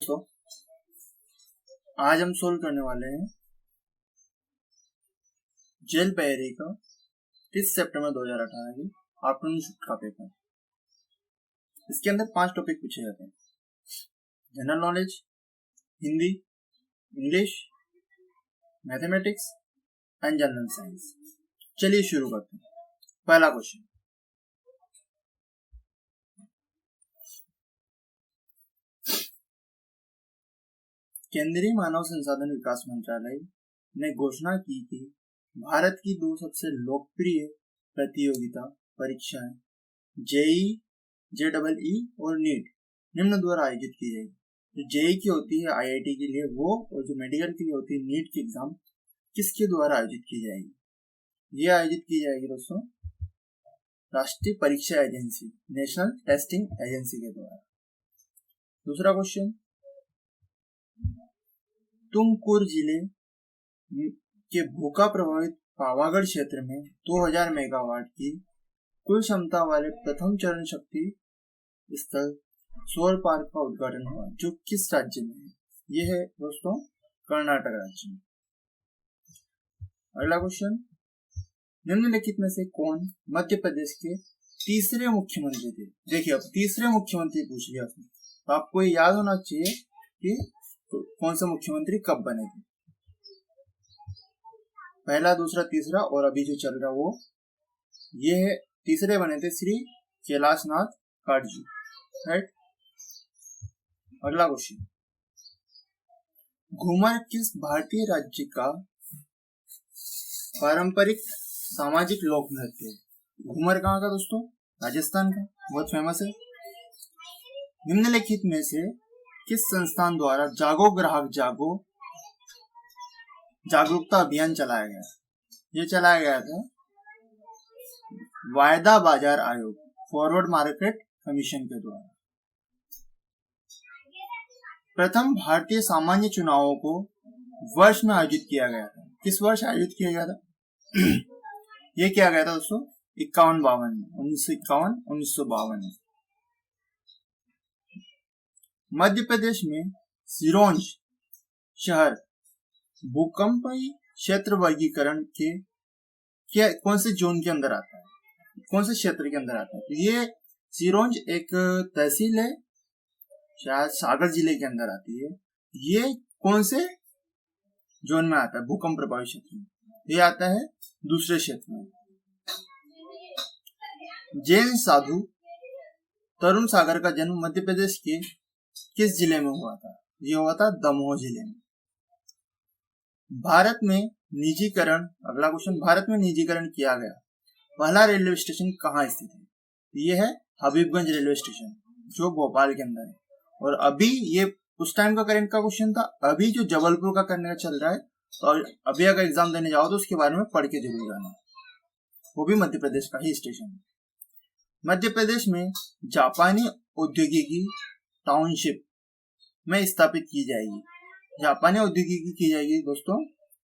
दोस्तों, आज हम सोल्व करने वाले हैं जेल पहेली का 30 सितंबर 2018 की आफ्टरनून शिफ्ट का पेपर। इसके अंदर 5 टॉपिक पूछे जाते हैं: general knowledge, Hindi, English, mathematics and general science. चलिए शुरू करते हैं। पहला क्वेश्चन, केंद्रीय मानव संसाधन विकास मंत्रालय ने घोषणा की कि भारत की 2 सबसे लोकप्रिय प्रतियोगिता परीक्षाएं जेई, जेईई और नीट निम्न द्वारा आयोजित की जाएगी। जो जेई की होती है आईआईटी के लिए वो, और जो मेडिकल के लिए होती है नीट की एग्जाम किसके द्वारा आयोजित की जाएगी? ये आयोजित की जाएगी दोस्तों राष्ट्रीय परीक्षा एजेंसी, नेशनल टेस्टिंग एजेंसी के द्वारा। दूसरा क्वेश्चन, तुमकुर जिले के भूखा प्रभावित पावागढ़ क्षेत्र में 2000 मेगावाट की कुल क्षमता वाले प्रथम चरण शक्ति स्थल सौर पार्क का उद्घाटन हुआ, जो किस राज्य में है? यह है दोस्तों कर्नाटक राज्य में। अगला क्वेश्चन, निम्नलिखित में से कौन मध्य प्रदेश के तीसरे मुख्यमंत्री थे? देखिए, अब तीसरे मुख्यमंत्री पूछ लिया आपने, तो आपको ये याद होना चाहिए कि कौन सा मुख्यमंत्री कब बने थे। पहला, दूसरा, तीसरा और अभी जो चल रहा वो ये है। तीसरे बने थे श्री कैलाशनाथ काटजू, राइट। अगला क्वेश्चन, घूमर किस भारतीय राज्य का पारंपरिक सामाजिक लोक नृत्य है? घूमर कहाँ का दोस्तों? राजस्थान का, बहुत फेमस है। निम्नलिखित में से किस संस्थान द्वारा जागो ग्राहक जागो जागरूकता अभियान चलाया गया? ये चलाया गया था वायदा बाजार आयोग, फॉरवर्ड मार्केट कमीशन के द्वारा। प्रथम भारतीय सामान्य चुनावों को वर्ष में आयोजित किया गया था। किस वर्ष आयोजित किया गया था? ये किया गया था दोस्तों 51-52 में, 1951-1952 में। मध्य प्रदेश में सिरोंज शहर भूकंपीय क्षेत्र वर्गीकरण के कौन से जोन के अंदर आता है? कौन से क्षेत्र के अंदर आता है? तो ये सिरोंज एक तहसील है, शायद सागर जिले के अंदर आती है। ये कौन से जोन में आता है? भूकंप प्रभावित क्षेत्र में। ये आता है दूसरे क्षेत्र में। जैन साधु तरुण सागर का जन्म मध्य प्रदेश के किस जिले में हुआ था? ये हुआ था दमोह जिले में। भारत में निजीकरण, अगला क्वेश्चन, भारत में निजीकरण किया गया पहला रेलवे स्टेशन कहाँ स्थित है? ये है हबीबगंज रेलवे स्टेशन, जो भोपाल के अंदर है। और अभी ये उस टाइम का करंट का क्वेश्चन था, अभी जो जबलपुर का करने का चल रहा है, और अभी अगर एग्जाम देने जाओ तो उसके बारे में पढ़ के जरूर जाना। वो भी मध्य प्रदेश का ही स्टेशन है। मध्य प्रदेश में जापानी औद्योगिकी टाउनशिप में स्थापित की जाएगी। जापानी औद्योगिकी की जाएगी दोस्तों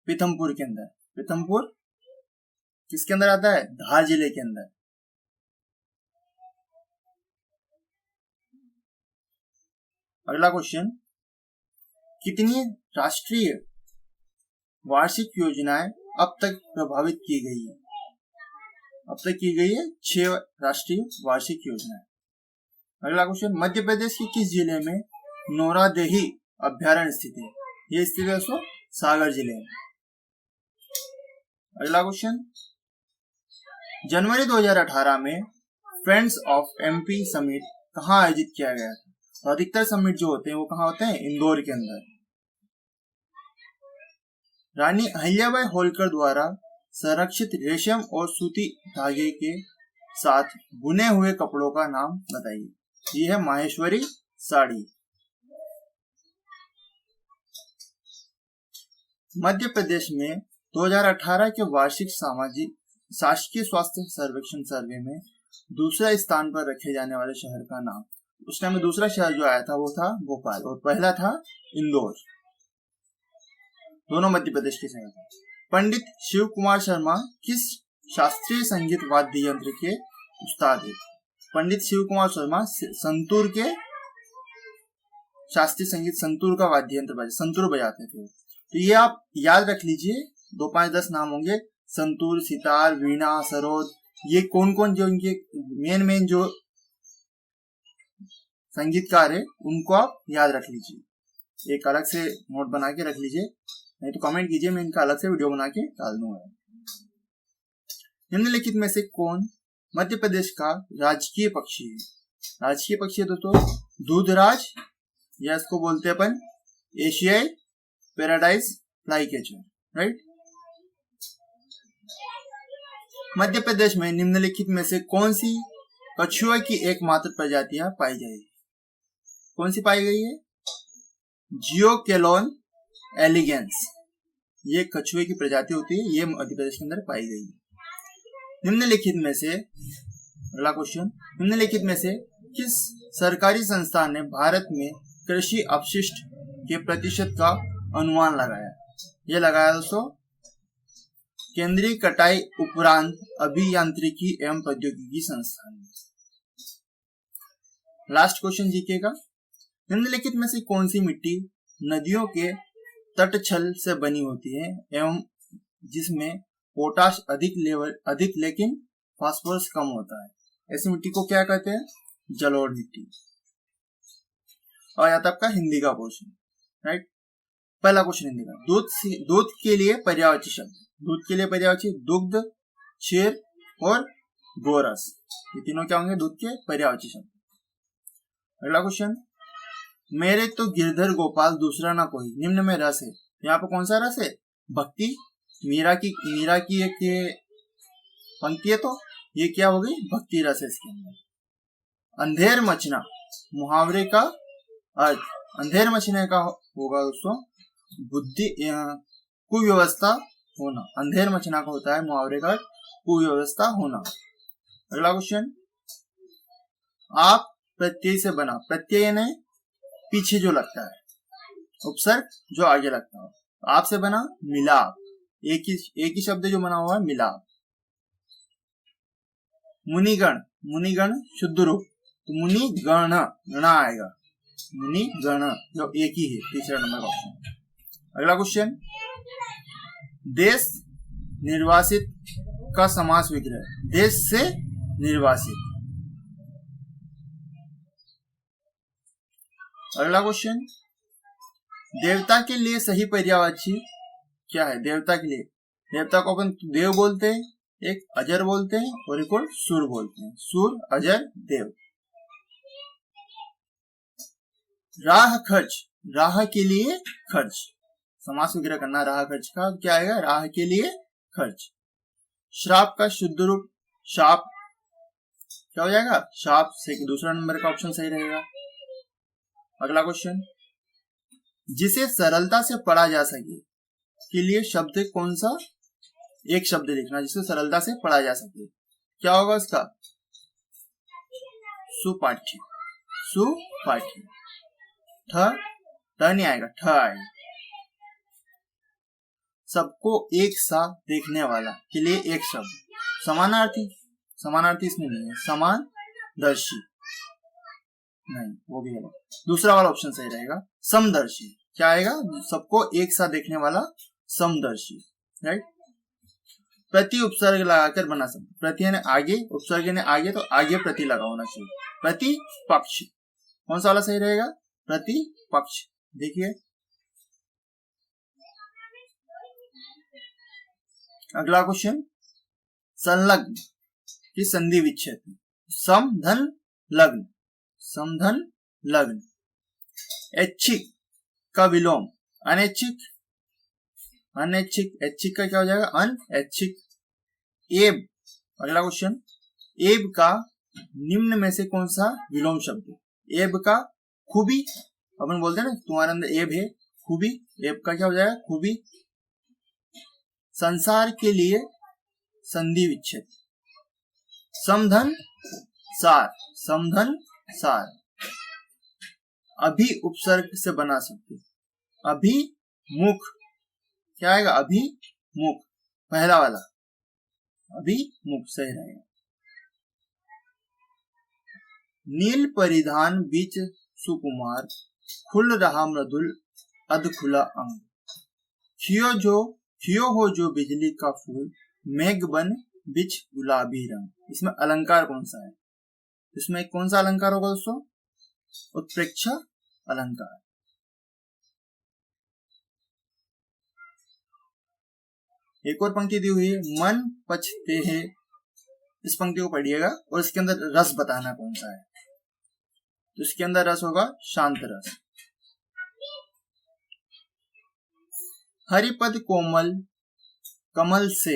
पीथमपुर के अंदर। पीथमपुर किसके अंदर आता है? धार जिले के अंदर। अगला क्वेश्चन, कितनी राष्ट्रीय वार्षिक योजनाएं अब तक प्रभावित की गई है? अब तक की गई है 6 राष्ट्रीय वार्षिक योजनाएं। अगला क्वेश्चन, मध्य प्रदेश के किस जिले में नोरादेही अभ्यारण्य स्थित है? ये स्थित है दोस्तों सागर जिले में। अगला क्वेश्चन, जनवरी 2018 में फ्रेंड्स ऑफ एमपी समिट कहाँ आयोजित किया गया था? तो अधिकतर समिट जो होते हैं वो कहाँ होते हैं? इंदौर के अंदर। रानी अहिल्याबाई होलकर द्वारा संरक्षित रेशम और सूती धागे के साथ बुने हुए कपड़ों का नाम बताइए। ये है माहेश्वरी साड़ी। मध्य प्रदेश में 2018 के वार्षिक शासकीय स्वास्थ्य सर्वेक्षण सर्वे में दूसरा स्थान पर रखे जाने वाले शहर का नाम, उस टाइम में दूसरा शहर जो आया था वो था भोपाल और पहला था इंदौर। दोनों मध्य प्रदेश के शहर थे। पंडित शिव कुमार शर्मा किस शास्त्रीय संगीत वाद्य यंत्र के उस्ताद है? पंडित शिव कुमार शर्मा संतूर के शास्त्रीय संगीत संतूर का वाद्य यंत्र संतूर बजाते थे। तो ये आप याद रख लीजिए, 2 5 10 नाम होंगे, संतूर, सितार, वीणा, सरोद, ये कौन कौन जो इनके मेन जो संगीतकार है उनको आप याद रख लीजिए। एक अलग से नोट बना के रख लीजिए, नहीं तो कमेंट कीजिए, मैं इनका अलग से वीडियो बना के डाल दूंगा। निम्नलिखित में से कौन मध्य प्रदेश का राजकीय पक्षी है? राजकीय पक्षी है दोस्तों दूधराज, या इसको बोलते हैं अपन एशियाई paradise fly catcher, right. Madhya Pradesh में निम्नलिखित में से कौन सी कछुआ की एकमात्र प्रजातियां पाई जाएगी? कौन सी पाई गई है? जियोकेलोन एलिगेंस, ये कछुए की प्रजाति होती है, ये मध्य प्रदेश के अंदर पाई गई है। निम्नलिखित में से, अगला क्वेश्चन, निम्नलिखित में से किस सरकारी संस्थान ने भारत में कृषि अपशिष्ट के प्रतिशत का अनुमान लगाया? ये लगाया दोस्तों केंद्रीय कटाई उपरांत अभियांत्रिकी एवं प्रौद्योगिकी संस्थान। लास्ट क्वेश्चन जीके का, निम्नलिखित में से कौन सी मिट्टी नदियों के तटछल से बनी होती है एवं जिसमें पोटाश अधिक लेकिन फास्फोरस कम होता है? ऐसी मिट्टी को क्या कहते हैं? जलोढ़ मिट्टी। और यहाँ तक आपका हिंदी का क्वेश्चन, राइट। पहला क्वेश्चन हिंदी का, दूध के लिए पर्यायवाची शब्द। दूध के लिए पर्यायवाची दुग्ध, क्षीर और गोरस, ये तीनों क्या होंगे? दूध के पर्यायवाची शब्द। अगला क्वेश्चन, मेरे तो गिरधर गोपाल दूसरा ना कोई निम्न में रस है। यहाँ पे कौन सा रस है? भक्ति। मीरा की एक पंक्ति है, तो ये क्या हो गई? भक्ति रस है इसके अंदर। अंधेर मचना, मुहावरे का अर्थ अंधेर मचने का होगा दोस्तों बुद्धि कुव्यवस्था होना। अंधेर मचना का होता है मुहावरे का अर्थ कुव्यवस्था होना। अगला क्वेश्चन, आप प्रत्यय से बना। प्रत्यय यानी पीछे जो लगता है, उपसर्ग जो आगे लगता है। आप से बना मिलाप, एक ही शब्द जो बना हुआ है मिलाप। मुनिगण शुद्ध रूप, तो मुनि गण आएगा, मुनि गण जो एक ही है। तीसरा नंबर का ऑप्शन। अगला क्वेश्चन, देश निर्वासित का समास विग्रह। देश से निर्वासित। अगला क्वेश्चन, देवता के लिए सही पर्यायवाची क्या है? देवता के लिए, देवता को अपन देव बोलते हैं, एक अजर बोलते हैं और एक और सुर बोलते हैं। सुर, अजर, देव। राह खर्च, राह के लिए खर्च, समास विग्रह करना राह खर्च का, क्या आएगा? राह के लिए खर्च। श्राप का शुद्ध रूप शाप, क्या हो जाएगा? शाप। से दूसरा नंबर का ऑप्शन सही रहेगा। अगला क्वेश्चन, जिसे सरलता से पढ़ा जा सके के लिए शब्द कौन सा? एक शब्द लिखना जिसे सरलता से पढ़ा जा सके। क्या होगा उसका? सुपाठ्य। सुपाठ्य। ठ नहीं आएगा, ठ आएगा। सबको एक सा देखने वाला के लिए एक शब्द। समानार्थी, समानार्थी इसमें नहीं है। समानदर्शी नहीं, वो भी है। दूसरा वाला ऑप्शन सही रहेगा, समदर्शी। क्या आएगा? सबको एक साथ देखने वाला, समदर्शी, राइट। प्रति उपसर्ग लगाकर बना सकते। प्रति ने आगे, उपसर्ग ने आगे, तो आगे प्रति लगा होना चाहिए। प्रतिपक्ष, कौन सा वाला सही रहेगा? प्रतिपक्ष। देखिए अगला क्वेश्चन, संलग्न की संधि विच्छेद। समधन लग्न, समधन लग्न। ऐच्छिक का विलोम अनैच्छिक, अनैच्छिक। ऐच्छिक का क्या हो जाएगा? अनैच्छिक। एब, अगला क्वेश्चन, एब का निम्न में से कौन सा विलोम शब्द? एब का खूबी, अपन बोलते हैं ना तुम्हारे अंदर एब है, खूबी। एब का क्या हो जाएगा? खूबी। संसार के लिए संधि विच्छेद। समधन सार, समधन सार। अभी उपसर्ग से बना सकते। अभिमुख, क्या आएगा? अभिमुख, पहला वाला अभिमुख सही रहेगा। नील परिधान बीच सुकुमार खुल रहा मृदुल अध खुला अंग, खियो हो जो बिजली का फूल, मेघ बन बिछ गुलाबी रंग। इसमें अलंकार कौन सा है? इसमें कौन सा अलंकार होगा दोस्तों? उत्प्रेक्षा अलंकार। एक और पंक्ति दी हुई है, मन पछते है। इस पंक्ति को पढ़िएगा और इसके अंदर रस बताना कौन सा है। तो इसके अंदर रस होगा शांत रस। हरिपद कोमल कमल से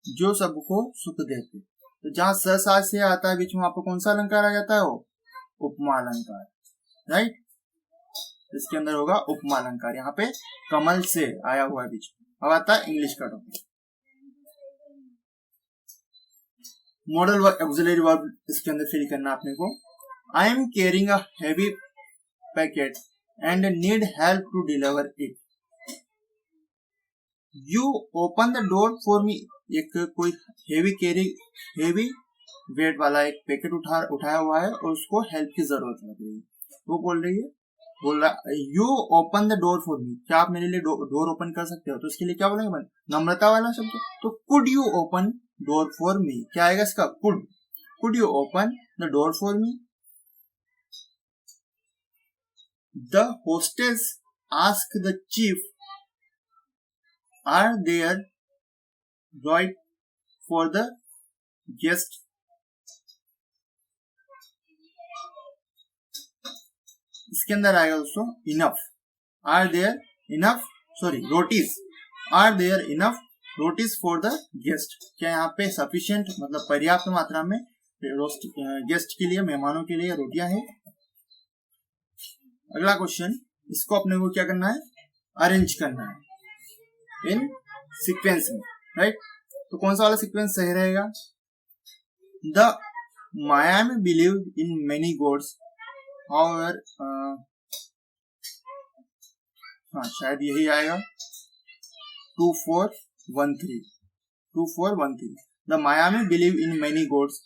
जो सबको सुख देते। तो जहां स से आता है बीच में, आपको कौन सा अलंकार आ जाता है? वो उपमा अलंकार, राइट। इसके अंदर होगा उपमा अलंकार। यहाँ पे कमल से आया हुआ है बीच में। अब आता है इंग्लिश का topic, modal verb, auxiliary verb इसके अंदर फिल करना आपने को। I am carrying a heavy packet and need help to deliver it. You open the door for me. एक कोई हेवी वेट वाला एक पैकेट उठाया हुआ है और उसको हेल्प की जरूरत लग रही है। वो बोल रहा है you open the door for me. क्या आप मेरे लिए डोर ओपन कर सकते हो? तो इसके लिए क्या बोलेंगे? नम्रता वाला शब्द। तो could you open door for me, क्या आएगा इसका? Could you open the door for me. The hostess ask the chief are there right for the guest. इसके अंदर आएगा दोस्तों enough. Are there enough rotis, are there enough rotis for the guest. क्या यहाँ पे सफिशिएंट मतलब पर्याप्त मात्रा में गेस्ट के लिए, मेहमानों के लिए रोटियां हैं। अगला क्वेश्चन, इसको अपने को क्या करना है? अरेंज करना है इन सीक्वेंस में, राइट। तो कौन सा वाला सीक्वेंस सही रहेगा? The Miami believe in many God's, however हाँ शायद यही आएगा 2413। The Miami believe in many gods.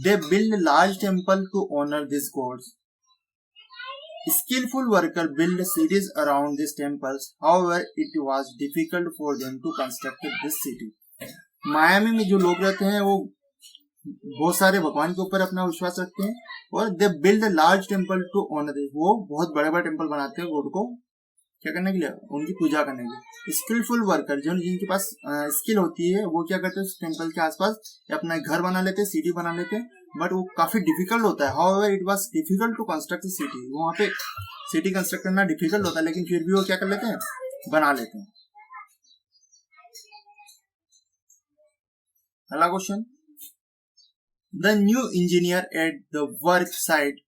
They build large temple to honor these gods. Skillful worker build cities around these temples. However, it was difficult for them to construct this city. Miami में जो लोग रहते हैं वो बहुत सारे भगवान के ऊपर अपना विश्वास रखते हैं और they build large temple to honour. वो बहुत बड़े बड़े टेम्पल बनाते हैं गॉड को क्या करने के लिए? उनकी पूजा करने के लिए। स्किलफुल वर्कर, जो जिनके पास स्किल होती है, वो क्या करते हैं? उस टेम्पल के आसपास अपना घर बना लेते हैं, सिटी बना लेते हैं, बट वो काफी डिफिकल्ट होता है। However it was difficult to construct city. वहां पे सिटी कंस्ट्रक्ट करना डिफिकल्ट होता है, लेकिन फिर भी वो क्या कर लेते हैं? बना लेते हैं। अगला question, the new engineer at the work site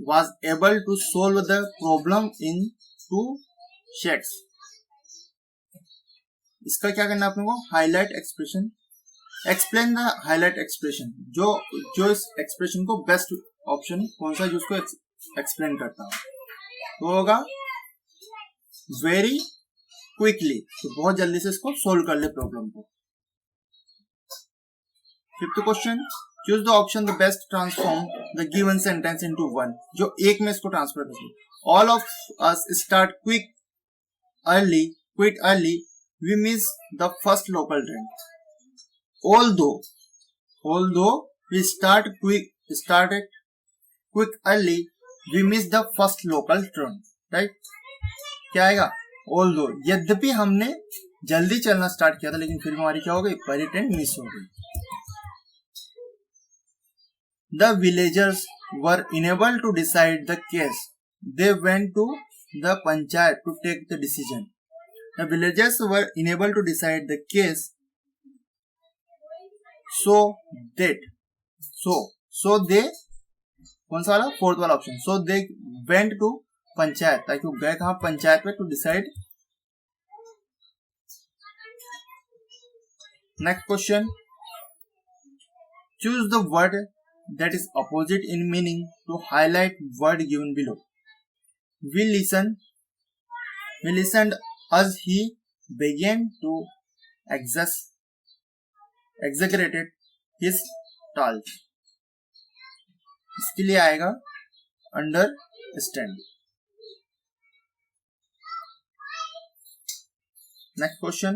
was able to solve the problem in 2 shakes. इसका क्या करना है अपने को? Highlight expression, explain the highlight expression. जो इस एक्सप्रेशन को बेस्ट ऑप्शन कौन सा है जो उसको एक्सप्लेन करता है? तो होगा वेरी क्विकली। तो बहुत जल्दी से इसको सोल्व कर ले प्रॉब्लम को। Fifth question, choose the option the best transform the given sentence into one. जो एक में इसको ट्रांसफर कर सकते। All of us start quite early, we miss the first local train. Although we started quick early, we miss the first local train, right? क्या आएगा? Although, यद्यपि हमने जल्दी चलना स्टार्ट किया था, लेकिन फिर हमारी क्या हो गई? पहली ट्रेन मिस हो गई। The villagers were unable to decide the case. They went to the panchayat to take the decision. The villagers were unable to decide the case, so they कौन सा वाला? फोर्थ वाला option. So they went to panchayat, ताकि वो गए कहाँ? पंचायत में, to decide. Next question, choose the word that is opposite in meaning to highlight word given below. We listened as he began to exaggerate his task. इसके लिए आएगा understand. Next question,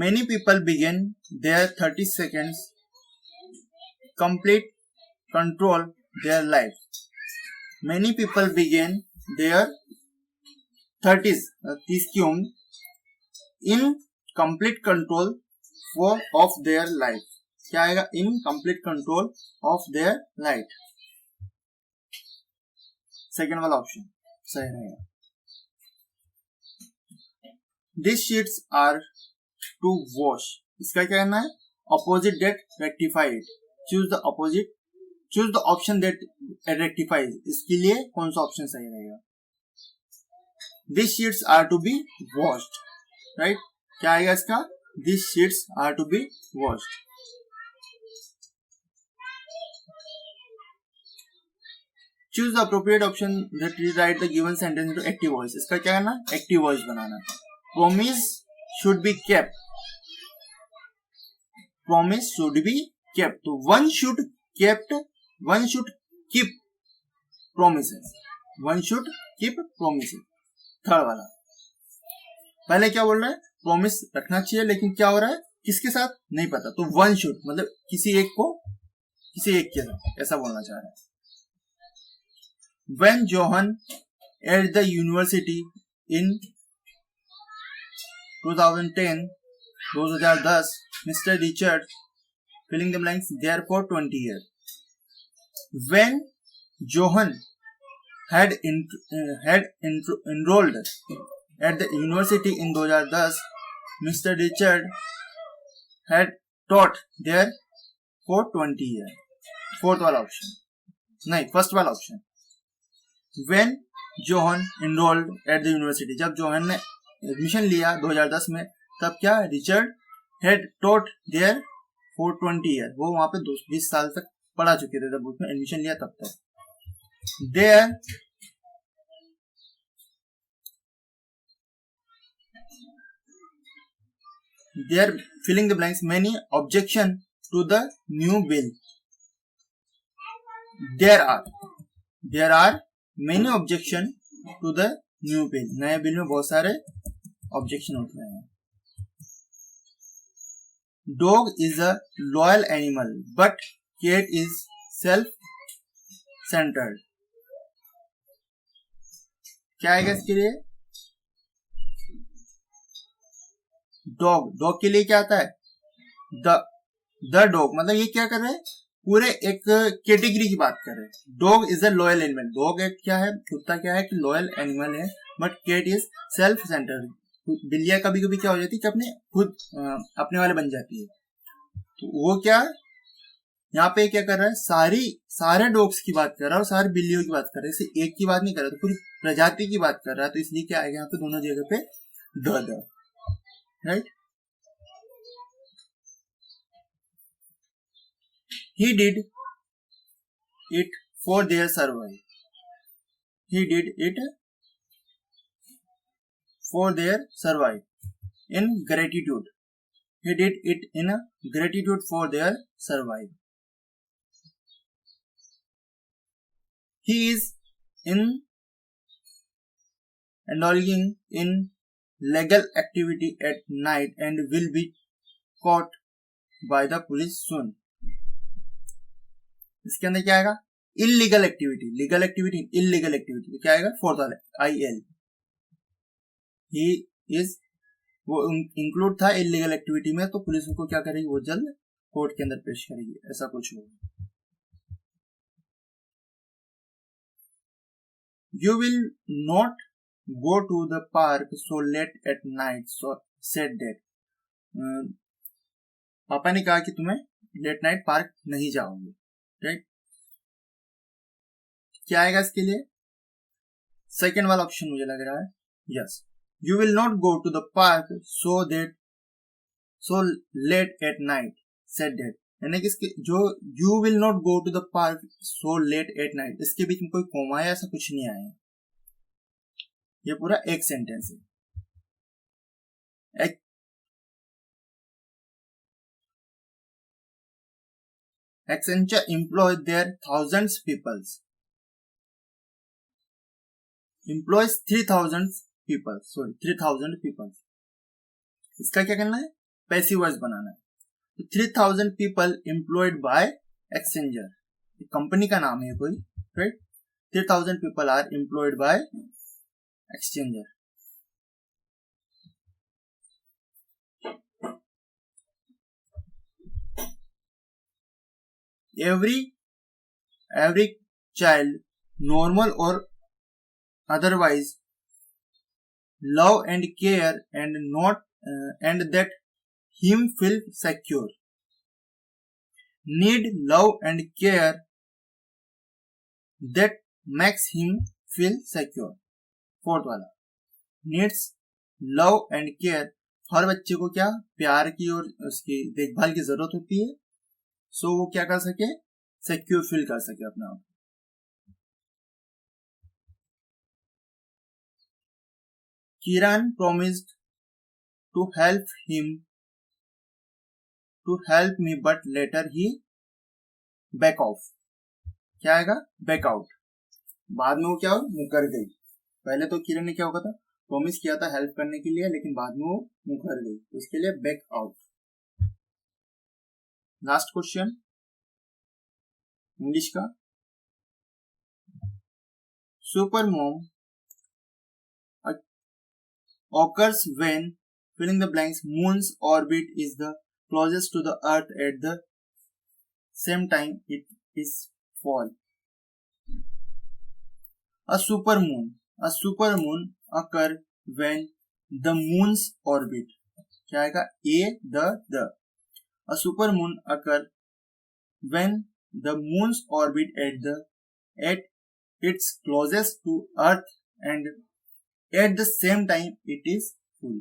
many people begin their 30 seconds complete control their life. Many people begin their 30s 30 की उम्र in complete control of their life. क्या आएगा? in complete control of their life. Second वाला option सही रहेगा. These sheets are to wash. इसका क्या करना है? Opposite that rectify it. Choose the opposite. Choose the option that rectifies. इसके लिए कौन सा ऑप्शन सही रहेगा? These sheets are to be washed. Right? क्या आएगा इसका? These sheets are to be washed. Choose the appropriate option that rewrite the given sentence into active voice. इसका क्या करना? Active voice banana. Promise should be kept. Promise should be kept. तो one should keep promises. One should keep promises. Third वाला. पहले क्या बोल रहा है? प्रॉमिस रखना चाहिए, लेकिन क्या हो रहा है? किसके साथ नहीं पता. तो वन शुड मतलब किसी एक के साथ ऐसा बोलना चाह रहा है. When Johan at the university in 2010, Mr. Richard, filling the blanks, there for 20 years. When Johan had enrolled at the university in 2010, Mr. Richard had taught there for 20 years. Fourth वाला ऑप्शन नहीं, first वाला option. When Johan enrolled at the university, जब Johan ने admission लिया 2010 में, तब क्या? Richard had taught there for 20 years. वो वहां पे 20 साल तक पढ़ा चुके थे जब उसने एडमिशन लिया तब तक. There filling the blanks, many objection to the new bill. There are many objection to the new bill. नए बिल में बहुत सारे ऑब्जेक्शन उठ रहे हैं. Dog is a loyal animal, but cat is self-centered. क्या आएगा इसके लिए? डॉग के लिए क्या आता है? द डॉग मतलब ये क्या कर रहे हैं? पूरे एक कैटेगरी की बात कर रहे हैं. Dog is a loyal animal. Dog एक क्या है? कुत्ता क्या है कि लॉयल एनिमल है. But cat is self centred. बिल्लियां कभी कभी क्या हो जाती है कि अपने वाले बन जाती है. तो वो क्या यहाँ पे क्या कर रहा है? सारे डॉग्स की बात कर रहा है और सारी बिल्लियों की बात कर रहा है. इसे एक की बात नहीं कर रहा, तो पूरी प्रजाति की बात कर रहा है. तो इसलिए क्या आएगा यहाँ पे दोनों जगह पे the. Right. He did it for their survival. He did it for their survival. In gratitude. He did it in gratitude for their survival. He is indulging in legal activity at night and will be caught by the police soon. इसके अंदर क्या आएगा? Illegal activity. Legal activity, illegal activity. क्या आएगा? Fourth वाला IL. He is वो include था illegal activity में, तो पुलिस उनको क्या करेगी? वो जल्द कोर्ट के अंदर पेश करेगी. ऐसा कुछ होगा. You will not go to the park so late at night, so said that. पापा ने कहा कि तुम्हें लेट नाइट पार्क नहीं जाओगे. राइट. क्या आएगा इसके लिए? सेकेंड वाला ऑप्शन मुझे लग रहा है. Yes. You will not go to the park so late at night said that. यानी कि इसके जो you will not go to the park so late at night, इसके बीच में कोई कोमा या ऐसा कुछ नहीं आया. ये पूरा एक सेंटेंस है. Accenture employs their thousands people. Employs 3,000 people. इसका क्या करना है, पैसिव वॉइस बनाना है। तो 3000 people employed by exchanger, company का नाम है कोई, right. 3000 people are employed by exchanger. every child, normal or otherwise, love and care and not and that him feel secure, need love and care that makes him feel secure। Fourth वाला, needs love and care, हर बच्चे को क्या प्यार की और उसकी देखभाल की जरूरत होती है, सो वो क्या कर सके, सिक्योर फील कर सके अपना आप। किरण promised to help me but later he back off। क्या आएगा, बैक आउट। बाद में वो क्या मुकर गई। पहले तो किरण ने क्या होगा था, प्रॉमिस किया था हेल्प करने के लिए, लेकिन बाद में वो मुकर गई, तो इसके लिए back out. Last question English का, super mom occurs when filling the blanks moon's orbit is the closest to the earth at the same time it is fall। A supermoon occur when the moon's orbit, क्या आएगा, the a supermoon occur when the moon's orbit at its closest to earth and at the same time it is full।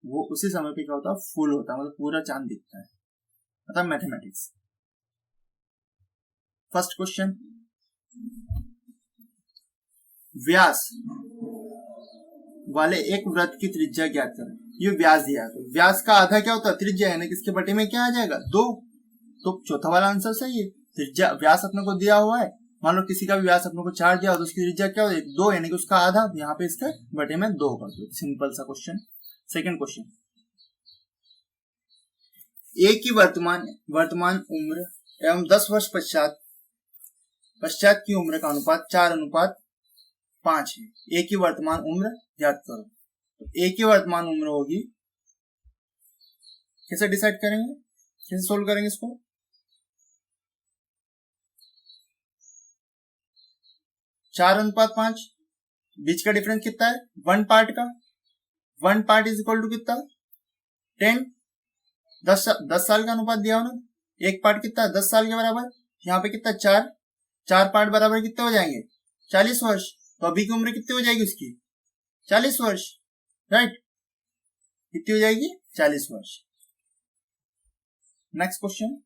वो उसी समय पे क्या होता है, full होता है, मतलब पूरा चांद दिखता है, मतलब मैथमेटिक्स। फर्स्ट क्वेश्चन, व्यास वाले एक वृत्त की त्रिज्या ज्ञात करें। ये व्यास दिया है, तो व्यास का आधा क्या होता है, त्रिज्या है ना, किसके बटे में क्या आ जाएगा, 2। तो चौथा वाला आंसर सही है। त्रिज्या व्यास अपने को दिया हुआ है, मान लो किसी का भी व्यास अपने को 4 दिया तो उसकी त्रिज्या क्या होती है, 2, यानी कि उसका आधा, यहाँ पे इसका बटे में 2 कर दो, सिंपल सा क्वेश्चन। सेकंड क्वेश्चन, ए की वर्तमान उम्र एवं 10 वर्ष पश्चात की उम्र का अनुपात 4:5 है। ए की वर्तमान उम्र ज्ञात करो। तो ए की वर्तमान उम्र होगी, कैसे डिसाइड करेंगे, कैसे सोल्व करेंगे इसको, 4:5, बीच का डिफरेंस कितना है, 1 पार्ट का, 1 पार्ट इज इक्वल टू कितना, 10। 10 साल का अनुपात दिया हो ना, एक पार्ट कितना है, 10 साल के बराबर, यहाँ पे कितना 4 पार्ट बराबर कितने हो जाएंगे, 40 वर्ष। तो अभी की उम्र कितनी हो जाएगी उसकी, 40 वर्ष, राइट, कितनी हो जाएगी, 40 वर्ष। नेक्स्ट क्वेश्चन,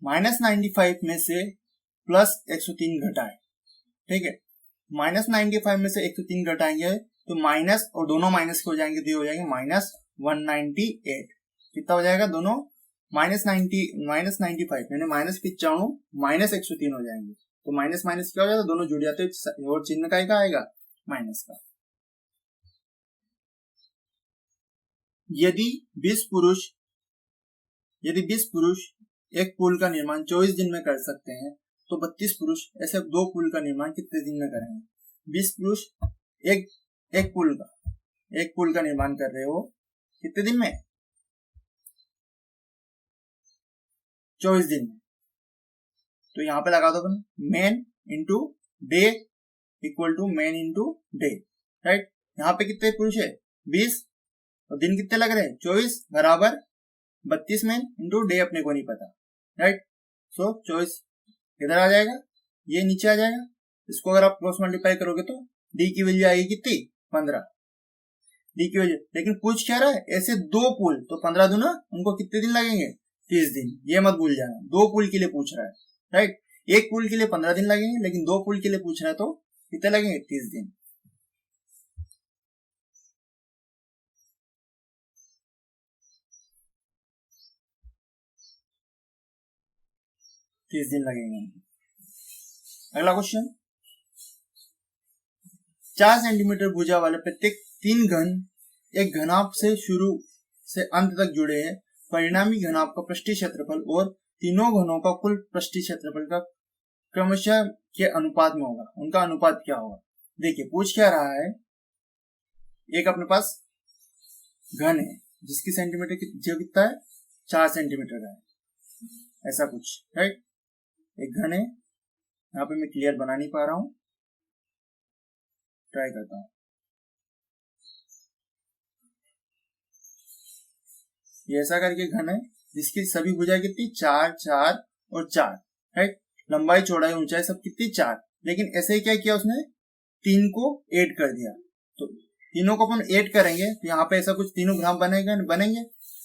-95 में से +103 घटाए, ठीक है। -95 में से 103 घटाएंगे तो माइनस, और दोनों माइनस के हो जाएंगे तो ये हो जाएंगे -198। कितना हो जाएगा, दोनों -95 यानी -95 -103 हो जाएंगे, तो माइनस माइनस क्या हो जाएगा, दोनों जुड़ जाते हैं, और चिन्ह का आएगा माइनस का। यदि 20 पुरुष एक पुल का निर्माण 24 दिन में कर सकते हैं, तो 32 पुरुष ऐसे 2 पुल का निर्माण कितने दिन में करेंगे। 20 पुरुष एक पुल का निर्माण कर रहे हो कितने दिन में, 24 दिन में। तो यहाँ पे लगा दो अपन, man into day equal to man into day, right. यहाँ पे कितने पुरुष है, 20, और दिन कितने लग रहे हैं, 24 बराबर 32 मैन इंटू डे अपने को नहीं पता, राइट। सो 24 इधर आ जाएगा, ये नीचे आ जाएगा, इसको अगर आप क्रॉस मल्टीप्लाई करोगे तो डी की वैल्यू आएगी कितनी, 15 डी की वैल्यू। लेकिन पूछ क्या रहा है, ऐसे 2 पुल, तो 15 दूना उनको कितने दिन लगेंगे, 30 दिन। ये मत भूल जाना, 2 पुल के लिए पूछ रहा है, राइट। एक पुल के लिए 15 दिन लगेंगे, लेकिन 2 पुल के लिए पूछ रहा है तो कितने लगेंगे, 30 दिन। 30 दिन लगेंगे। अगला क्वेश्चन, 4 सेंटीमीटर भुजा वाले प्रत्येक 3 घन एक घनाभ से शुरू से अंत तक जुड़े हैं। परिणामी घनाभ का पृष्ठीय क्षेत्रफल और तीनों घनों का कुल पृष्ठीय क्षेत्रफल का क्रमशः के अनुपात में होगा। उनका अनुपात क्या होगा? देखिए पूछ क्या रहा है, एक अपने पास घन है जिसकी सेंटीमीटर जो कितना है 4 सेंटीमीटर का है, ऐसा कुछ, राइट। एक घन है, यहाँ पे मैं क्लियर बना नहीं पा रहा हूं, ट्राई करता हूं। ये ऐसा करके घन है जिसकी सभी भुजाएं कितनी 4 4 और 4, राइट। लंबाई चौड़ाई ऊंचाई सब कितनी 4, लेकिन ऐसे ही क्या किया उसने 3 को ऐड कर दिया। तो तीनों को अपन ऐड करेंगे तो यहाँ पे ऐसा कुछ तीनों ग्राफ बनेंगे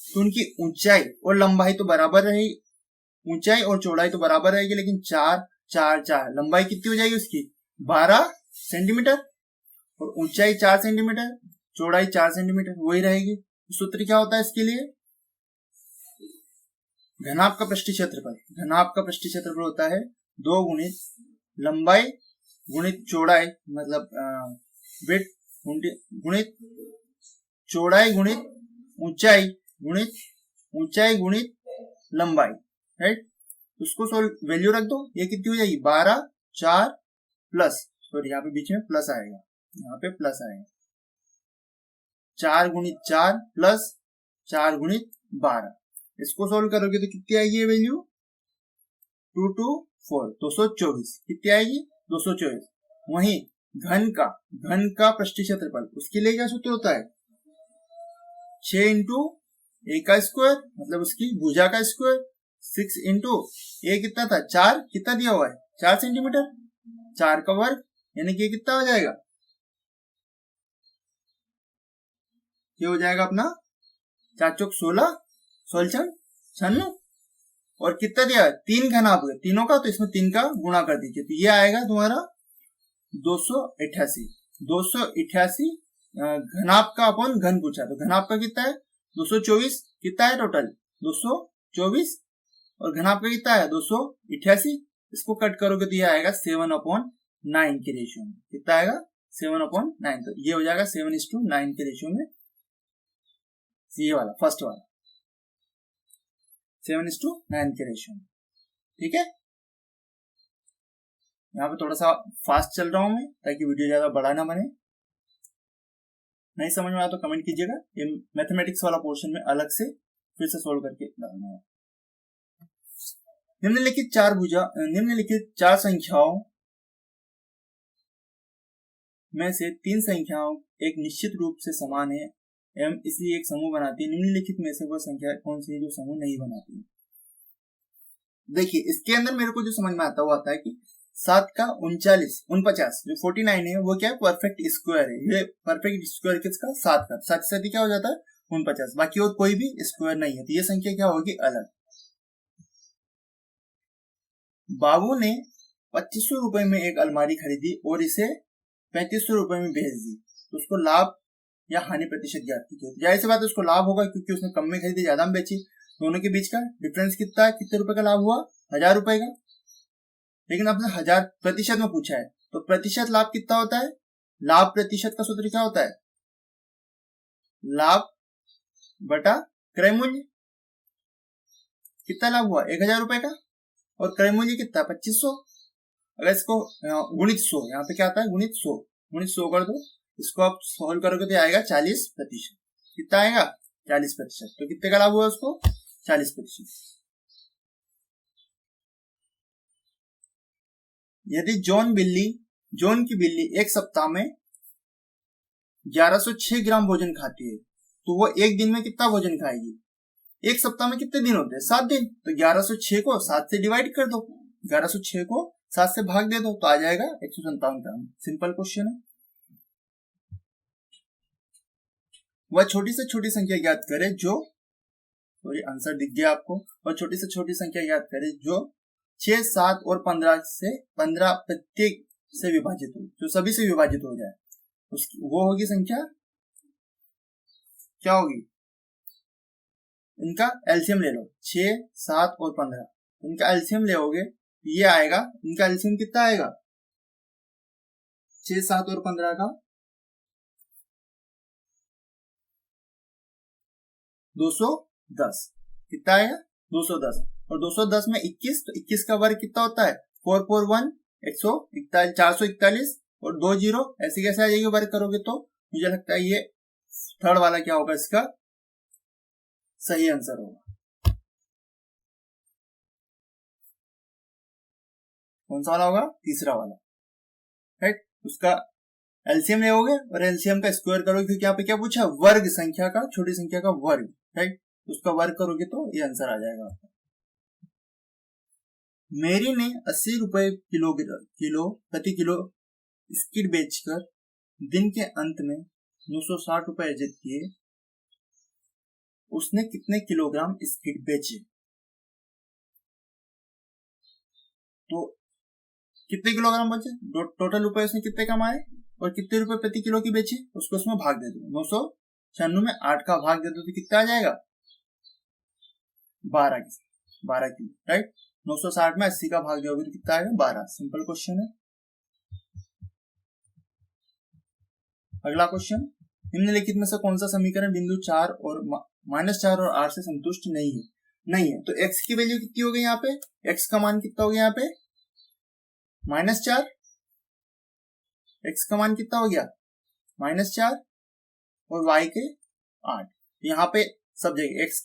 तो उनकी ऊंचाई और लंबाई तो बराबर रहेगी, ऊंचाई और चौड़ाई तो बराबर रहेगी, लेकिन 4 4 4 लंबाई कितनी हो जाएगी उसकी 12 सेंटीमीटर और ऊंचाई 4 सेंटीमीटर, चौड़ाई 4 सेंटीमीटर, वही रहेगी। सूत्र क्या होता है इसके लिए? घनाभ का पृष्ठीय क्षेत्रफल, घनाभ का पृष्ठीय क्षेत्रफल होता है 2 गुणित लंबाई गुणित चौड़ाई, मतलब विड्थ गुणित चौड़ाई गुणित ऊंचाई गुणित लंबाई, राइट। उसको सोल्व वैल्यू रख दो, ये कितनी हो जाएगी 12 4 प्लस, सॉरी यहाँ पे बीच में प्लस आएगा, यहाँ पे प्लस आएगा 4 गुणित 4 प्लस 4 गुणित 12। इसको सोल्व करोगे तो कितनी आएगी ये वैल्यू 2 2 4 224, कितनी आएगी 224। वहीं घन का पृष्ठीय क्षेत्रफल, उसके लिए क्या सूत्र होता है 6 इंटू ए का स्क्वायर, मतलब उसकी भुजा का स्क्वायर, 6 इंटू ए कितना था 4, कितना दिया हुआ है 4 सेंटीमीटर, 4 का वर्ग, यानी कि कितना हो जाएगा, ये हो जाएगा अपना 4 चौक 16 16 96, और कितना दिया है 3 घनाभ है तीनों का, तो इसमें 3 का गुणा कर दीजिए, तो ये आएगा तुम्हारा 288 घनाभ का अपन घन पूछा, तो घनाभ का कितना है 224, कितना है टोटल 224, और घनाभ का कितना है 288। इसको कट करोगे तो ये आएगा 7/9 के रेशियो में, कितना आएगा 7/9, तो ये हो जाएगा 7:9 के रेशियो में, ये वाला फर्स्ट वाला 7:9 के रेशियो में, ठीक है। यहाँ पे थोड़ा सा फास्ट चल रहा हूं मैं ताकि वीडियो ज्यादा बड़ा ना बने। नहीं समझ में आया तो कमेंट कीजिएगा, ये मैथमेटिक्स वाला पोर्शन में अलग से फिर से सोल्व करके डालना है। निम्नलिखित 4 संख्याओं में से 3 संख्याओं एक निश्चित रूप से समान है एवं इसलिए एक समूह बनाती है। निम्नलिखित में से वह संख्या कौन सी है जो समूह नहीं बनाती है? देखिए इसके अंदर मेरे को जो समझ में आता है कि 7 का 49 जो 49 है वो क्या है परफेक्ट स्क्वायर है। ये परफेक्ट स्क्वायर किसका 7 का, 7 से क्या हो जाता है 49, बाकी और कोई भी स्क्वायर नहीं है, तो ये संख्या क्या होगी अलग। बाबू ने 2500 रुपए में एक अलमारी खरीदी और इसे 3500 रुपए में बेच दी, तो उसको लाभ या हानि प्रतिशत ज्ञात कीजिए। जाहिर सी बात है उसको लाभ होगा क्योंकि उसने कम में खरीदी ज्यादा में बेची, दोनों के बीच का डिफरेंस कितना है, कितने रुपए का लाभ हुआ 1000 रुपए का, लेकिन आपने 1000 प्रतिशत में पूछा है तो प्रतिशत लाभ कितना होता है, लाभ प्रतिशत का सूत्र क्या होता है लाभ बटा क्रय मूल्य। कितना लाभ हुआ 1000 रुपए का और क्रय मूल्य कितना 2500, अगर इसको गुणित 100, यहाँ पे क्या आता है गुणित 100 कर दो, इसको आप सॉल्व करोगे तो आएगा 40%, कितना आएगा 40%, तो कितने का लाभ हुआ उसको 40%। यदि जॉन की बिल्ली एक सप्ताह में 1106 ग्राम भोजन खाती है तो वो एक दिन में कितना भोजन खाएगी? एक सप्ताह में कितने दिन होते हैं 7 दिन, तो 1106 को 7 से डिवाइड कर दो, 1106 को 7 से भाग दे दो तो आ जाएगा 157 ग्राम। सिंपल क्वेश्चन है। वह छोटी से छोटी संख्या ज्ञात करे जो, सॉरी आंसर दिख गया आपको, वह छोटी से छोटी संख्या ज्ञात करे जो 6 7 और 15 प्रत्येक से विभाजित हो, जो सभी से विभाजित हो जाए, उसकी वो होगी संख्या क्या होगी, इनका एलसीएम ले लो 6 7 और 15, इनका एलसीएम ले ये आएगा, इनका एलसीएम कितना आएगा, 6, 7 और 15 का 210, कितना आएगा 210, और 210 में 21, तो 21 का वर्ग कितना होता है 441, 141, 441 और 2 जीरो, ऐसे कैसे आ जाएगी वर्ग करोगे तो मुझे लगता है ये थर्ड वाला क्या होगा, इसका सही आंसर होगा। कौन सा वाला होगा, तीसरा वाला, राइट। उसका एलसीएम लोगे और एलसीएम का स्क्वायर करोगे, क्योंकि यहाँ पे क्या पूछा, वर्ग संख्या का, छोटी संख्या का वर्ग, राइट। उसका वर्ग करोगे तो ये आंसर आ जाएगा आपका। मेरी ने 80 रुपए किलो प्रति किलो स्किड बेचकर दिन के अंत में 960 रुपए अर्जित किए, उसने कितने किलोग्राम स्किड बेचे, तो कितने किलोग्राम बचे, टोटल रुपए उसने कितने कमाए और कितने रुपए प्रति किलो की बेची, उसको उसमें भाग दे दो, 996 में 8 का भाग दे दो तो कितना आ जाएगा 12 किलो, राइट। 960 में 80 का भाग दोगे तो कितना आएगा 12। सिंपल क्वेश्चन है। अगला क्वेश्चन, निम्नलिखित में से कौन सा समीकरण बिंदु 4 और -4 और 8 से संतुष्ट नहीं है। तो x की वैल्यू कितनी हो गई यहाँ पे, x का मान कितना हो गया यहाँ पे -4, x का मान कितना हो गया -4 और y के 8। यहाँ पे सब जगह x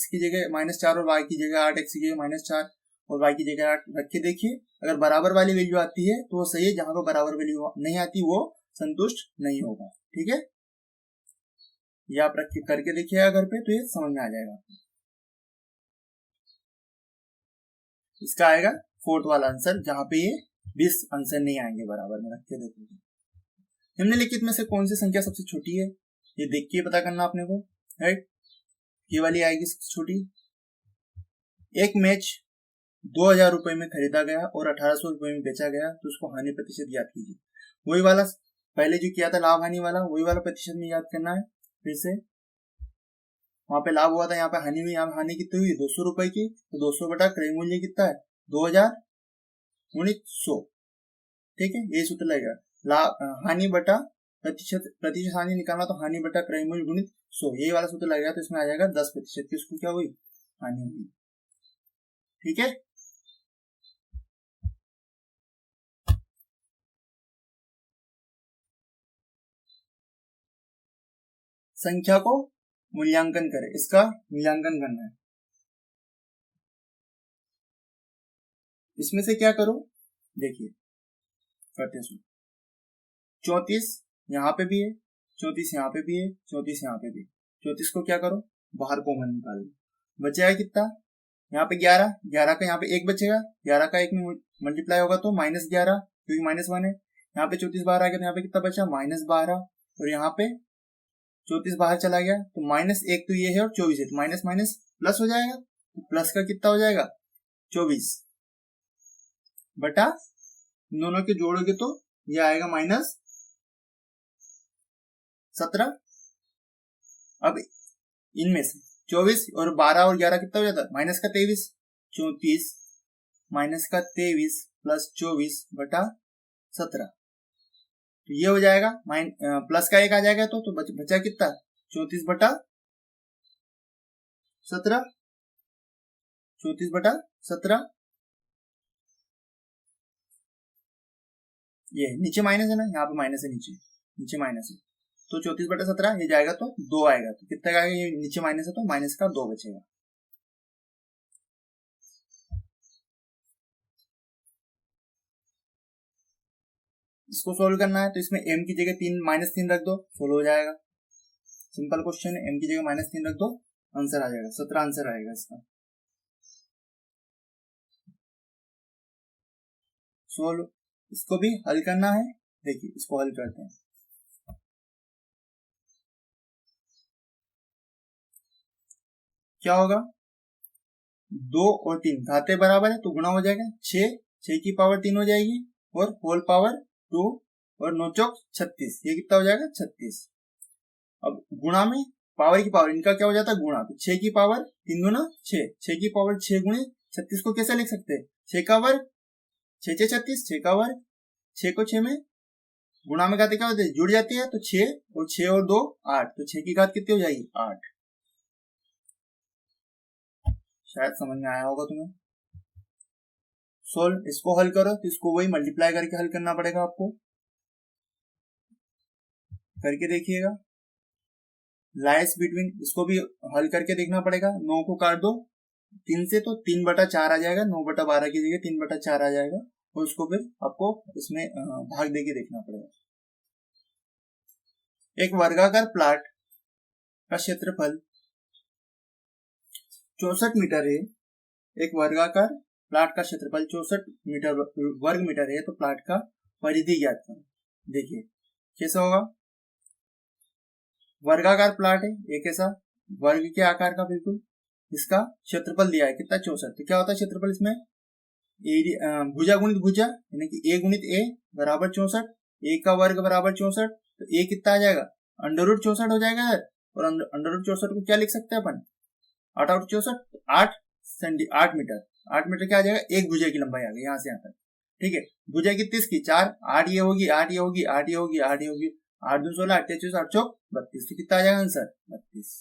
की जगह -4 और y की जगह 8, x की जगह -4 और y की जगह 8 रख के देखिए, अगर बराबर वाली वैल्यू आती है तो वो सही है, जहां पर बराबर वैल्यू नहीं आती वो संतुष्ट नहीं होगा, ठीक है। ये आप रख के करके देखिएगा घर पे तो ये समझ में आ जाएगा। इसका आएगा फोर्थ वाला आंसर, जहां पे ये 20 आंसर नहीं आएंगे बराबर में, रख के देखोगे। निम्नलिखित में से कौन सी संख्या सबसे छोटी है, ये देख के पता करना अपने को, राइट। ये वाली आएगी सबसे छोटी। एक मैच 2000 रुपए में खरीदा गया और 1800 रुपए में बेचा गया, तो उसको हानि प्रतिशत याद कीजिए। वही वाला पहले जो किया था लाभ हानि वाला, वही वाला प्रतिशत में याद करना है। फिर से वहां पे लाभ हुआ था, यहाँ पे हानि हुई, यहाँ हानि कितनी हुई 200 रुपए की, तो 200 बटा क्रय मूल्य कितना है 2000 गुणित 100, ठीक है। ये सूत्र लगेगा, लाभ हानि बटा प्रतिशत हानि निकालना, तो हानि बटा क्रय मूल्य गुणित 100, यही वाला सूत्र लगेगा, तो इसमें आ जाएगा 10% की उसको क्या हुई हानि हुई, ठीक है। संख्या को मूल्यांकन करें, इसका मूल्यांकन करना है। इसमें से क्या करो, देखिए करते सुन, 34 यहाँ पे भी है, 34 यहाँ पे भी है, 34 यहाँ पे भी। 34 को क्या करो बाहर कॉमन निकाल लो, बचेगा कितना, यहाँ पे 11 का यहाँ पे 1 बचेगा, 11 का 1 में मल्टीप्लाई होगा तो -11, क्योंकि -1 है। यहाँ पे 34 बाहर आ गया तो यहाँ पे कितना बचा -12, और यहाँ पे 34 बाहर चला गया तो -1 तो ये है और 24 है, तो माइनस माइनस प्लस हो जाएगा, तो प्लस का कितना हो जाएगा 24 बटा, दोनों के जोड़ोगे तो ये आएगा -17। अब इनमें से 24 और 12 और 11 कितना हो जाता है माइनस का 23, 34 माइनस का 23 प्लस 24 बटा 17, तो ये हो जाएगा प्लस का 1 आ जाएगा, तो बचा कितना 34 बटा 17, 34 बटा 17, ये नीचे माइनस है ना, यहाँ पे माइनस है, नीचे माइनस है, तो 34 बटा 17 ये जाएगा तो 2 आएगा, तो कितना आएगा, ये नीचे माइनस है तो माइनस का 2 बचेगा। इसको सोल्व करना है तो इसमें m की जगह -3 रख दो, सोल्व हो जाएगा। सिंपल क्वेश्चन है, m की जगह -3 रख दो, आंसर आ जाएगा 17 आंसर आएगा इसका। सोल्व, इसको भी हल करना है, देखिए इसको हल करते हैं। क्या होगा 2 और 3 घाते बराबर है तो गुणा हो जाएगा, 6 की पावर 3 हो जाएगी और होल पावर 2 और 9 चौक 36, ये कितना हो जाएगा 36। अब गुणा में पावर की पावर इनका क्या हो जाता है गुणा, तो 6 की पावर 3 गुना 6, 6 की पावर 6 गुणे 36 को कैसे लिख सकते हैं 6 का वर्ग 6 6 36, 6 का वर्ग 6 को 6 में गुणा में घात क्या होती है, जुड़ जाती है, तो 6 और 2 8, तो 6 की घात कितनी हो जाएगी 8। शायद समझ में आया होगा तुम्हें। सोल्व, इसको हल करो तो इसको वही मल्टीप्लाई करके हल करना पड़ेगा आपको, करके देखिएगा। लाइस बिटवीन, इसको भी हल करके देखना पड़ेगा। 9 को काट दो 3 से तो 3/4 आ जाएगा, 9/12 की जगह 3/4 आ जाएगा, और उसको फिर आपको इसमें भाग देके देखना पड़ेगा। एक वर्गाकार प्लाट का क्षेत्रफल 64 मीटर है। एक वर्गाकार प्लाट का क्षेत्रफल 64 वर्ग मीटर है, तो प्लाट का परिधि ज्ञात करो। देखिए कैसा होगा, वर्गाकार प्लाट है, एक ऐसा वर्ग के आकार का, बिल्कुल इसका क्षेत्रफल दिया है कितना 64, तो क्या होता है क्षेत्रफल इसमें भुजा गुणित भुजा, यानी कि a गुणित a बराबर 64, a का वर्ग बराबर 64, तो a कितना आ जाएगा √64 हो जाएगा यार। और √64 को क्या लिख सकते हैं अपन, 8 और 64 8 मीटर, 8 मीटर क्या आ जाएगा, एक भुजा की लंबाई आ गई यहाँ से यहाँ तक, ठीक है। भुजा कितनी इसकी 4, 8 ये होगी, 8 ये होगी, 8 ये होगी, 8 ये होगी, 8 दूनी 16, 8 24, 8 चौक 32, तो कितना आ जाएगा आंसर 32।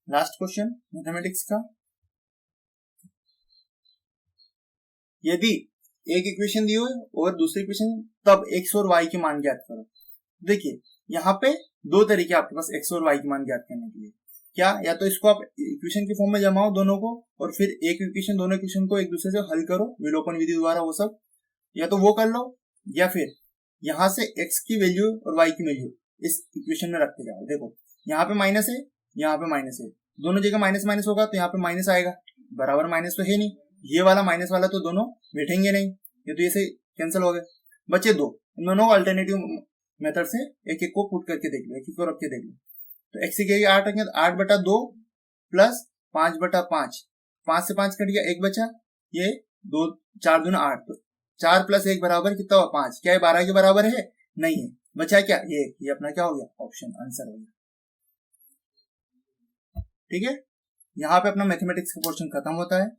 लास्ट क्वेश्चन मैथमेटिक्स का, यदि एक इक्वेशन दी हो और दूसरी इक्वेशन, तब x और y के मान ज्ञात करो। देखिए यहाँ पे दो तरीके आपके पास x और y के मान ज्ञात करने के लिए, क्या, या तो इसको आप इक्वेशन के फॉर्म में जमाओ दोनों को, और फिर एक इक्वेशन दोनों इक्वेशन को एक दूसरे से हल करो विलोपन विधि द्वारा, वो सब या तो वो कर लो, या फिर यहाँ से x की वैल्यू और y की वैल्यू इस इक्वेशन में रखते जाओ। देखो यहाँ पे माइनस है, यहाँ पे माइनस है, दोनों जगह माइनस माइनस होगा, तो यहाँ पे माइनस आएगा, बराबर माइनस तो है नहीं, ये वाला माइनस वाला तो दोनों बैठेंगे नहीं, ये तो ऐसे कैंसिल हो गए, बचे दो। इन दोनों को अल्टरनेटिव मेथड से एक एक को पुट करके देख लो, एक एक को रख के देख लो। तो x की 8 रखेंगे तो 8/2 प्लस 5/5, 5 से 5 कट गया, 1 बचा, ये 2 4 दूना 8, तो 4 + 1 बराबर कितना हुआ 5, क्या है 12 के बराबर है, नहीं है, बचा क्या ये अपना क्या हो गया ऑप्शन आंसर हो गया। ठीक है, यहाँ पे अपना मैथमेटिक्स का पोर्शन खत्म होता है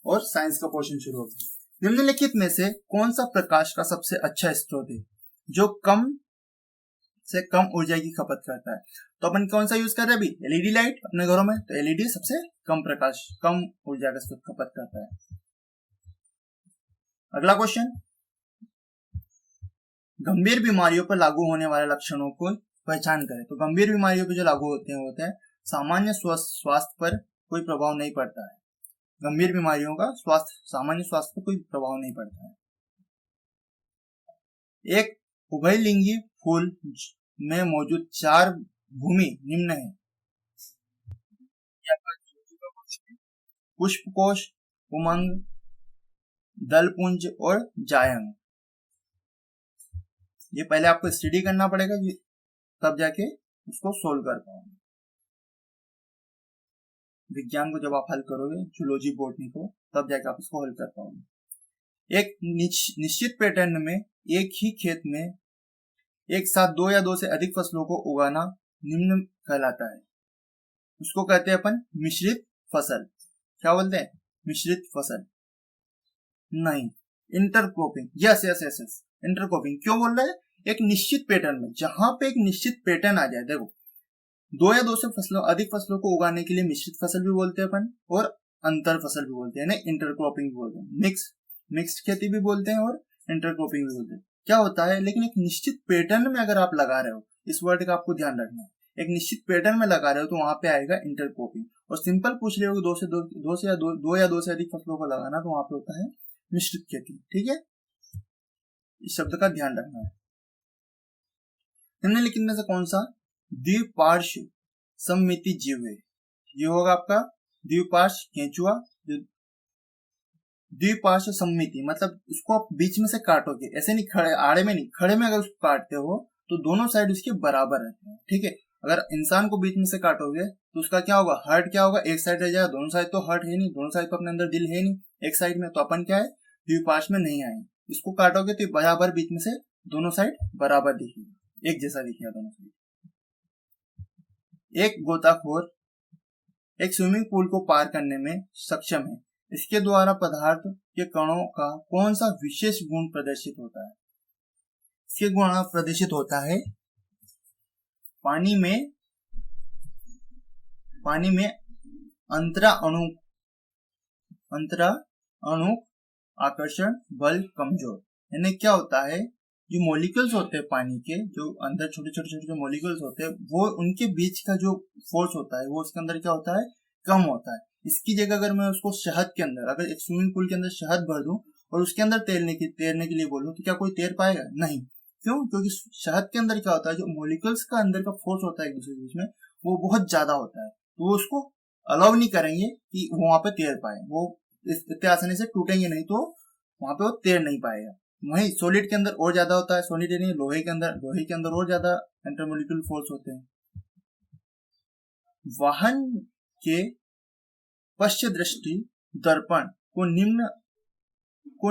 और साइंस का पोर्शन शुरू होता है। निम्नलिखित में से कौन सा प्रकाश का सबसे अच्छा स्रोत है जो कम से कम ऊर्जा की खपत करता है? तो अपन कौन सा यूज कर रहे हैं अभी, एलईडी लाइट अपने घरों में, तो एलईडी सबसे कम प्रकाश, कम ऊर्जा का स्रोत खपत करता है। अगला क्वेश्चन, गंभीर बीमारियों पर लागू होने वाले लक्षणों को पहचान करें। तो गंभीर बीमारियों पर जो लागू होते हैं सामान्य स्वास्थ्य पर कोई प्रभाव नहीं पड़ता है। गंभीर बीमारियों का सामान्य स्वास्थ्य पर कोई प्रभाव नहीं पड़ता है। एक उभयलिंगी फूल में मौजूद 4 भूमि निम्न है, पुष्पकोश, उमंग, दलपुंज और जायंग। ये पहले आपको स्टडी करना पड़ेगा, तब जाके उसको सोल्व कर पाओगे। विज्ञान को जब आप हल करोगे, जूलॉजी बॉटनी को, तब जाके आप इसको हल कर पाओगे। एक निश्चित पैटर्न में एक ही खेत में एक साथ 2 या 2 से अधिक फसलों को उगाना निम्न कहलाता है। उसको कहते हैं अपन मिश्रित फसल। क्या बोलते हैं, मिश्रित फसल नहीं, intercropping. Yes yes yes yes, intercropping. क्यों बोल रहे हैं, एक निश्चित पैटर्न में, जहां पे एक निश्चित पैटर्न आ जाए। देखो 2 या 2 से अधिक फसलों को उगाने के लिए मिश्रित फसल भी बोलते हैं अपन, और अंतर फसल भी बोलते हैं, ना इंटरक्रॉपिंग भी बोलते हैं, मिक्स्ड खेती भी बोलते हैं और इंटरक्रॉपिंग भी बोलते हैं। क्या होता है, लेकिन एक निश्चित पैटर्न में अगर आप लगा रहे हो, इस वर्ड का आपको ध्यान रखना है, एक निश्चित पैटर्न में लगा रहे हो तो वहां पे आएगा इंटरक्रॉपिंग। और सिंपल पूछ रहे हो 2 या 2 से अधिक फसलों को लगाना, तो वहां पे होता है मिश्रित खेती। ठीक है, इस शब्द का ध्यान रखना है। निम्नलिखित में से कौन सा द्विपार्श्व सममिति जीव है? ये होगा आपका द्विपार्श्व केंचुआ। द्विपार्श्व सममिति मतलब उसको आप बीच में से काटोगे, ऐसे नहीं खड़े आड़े में नहीं, खड़े में अगर उसको काटते हो तो दोनों साइड उसके बराबर रहते हैं। ठीक है, अगर इंसान को बीच में से काटोगे तो उसका क्या होगा, हार्ट क्या होगा, एक साइड रह जाएगा, दोनों साइड तो हार्ट है नहीं, दोनों साइड तो अपने अंदर दिल है नहीं, एक साइड में, तो अपन क्या है द्विपार्श्व में नहीं आए। इसको काटोगे तो बराबर बीच में से दोनों साइड बराबर दिखेगा, एक जैसा दिखेगा दोनों साइड। एक गोताखोर एक स्विमिंग पूल को पार करने में सक्षम है। इसके द्वारा पदार्थ के कणों का कौन सा विशेष गुण प्रदर्शित होता है? इसके गुण प्रदर्शित होता है पानी में अंतरा अणु आकर्षण बल कमजोर। यानी क्या होता है, जो मॉलिक्यूल्स होते हैं पानी के, जो अंदर छोटे छोटे जो मॉलिक्यूल्स होते हैं, वो उनके बीच का जो फोर्स होता है वो उसके अंदर क्या होता है, कम होता है। इसकी जगह अगर मैं उसको शहद के अंदर, अगर एक स्विमिंग पूल के अंदर शहद भर दूं और उसके अंदर तैरने के लिए बोलूं, तो क्या कोई तैर पाएगा? नहीं। क्यों? क्योंकि शहद के अंदर क्या होता है, जो मॉलिक्यूल्स का अंदर का फोर्स होता है एक दूसरे के बीच में, वो बहुत ज्यादा होता है, तो वो उसको अलाउ नहीं करेंगे कि वो वहां पे तैर पाए। वो इतने आसानी से टूटेंगे नहीं, तो वहां पे वो तैर नहीं पाएगा। वहीं सॉलिड के अंदर और ज्यादा होता है, सॉलिड यानी लोहे के अंदर और ज्यादा इंटरमोलिक्यूल फोर्स होते हैं। वाहन के पश्च दृष्टि दर्पण को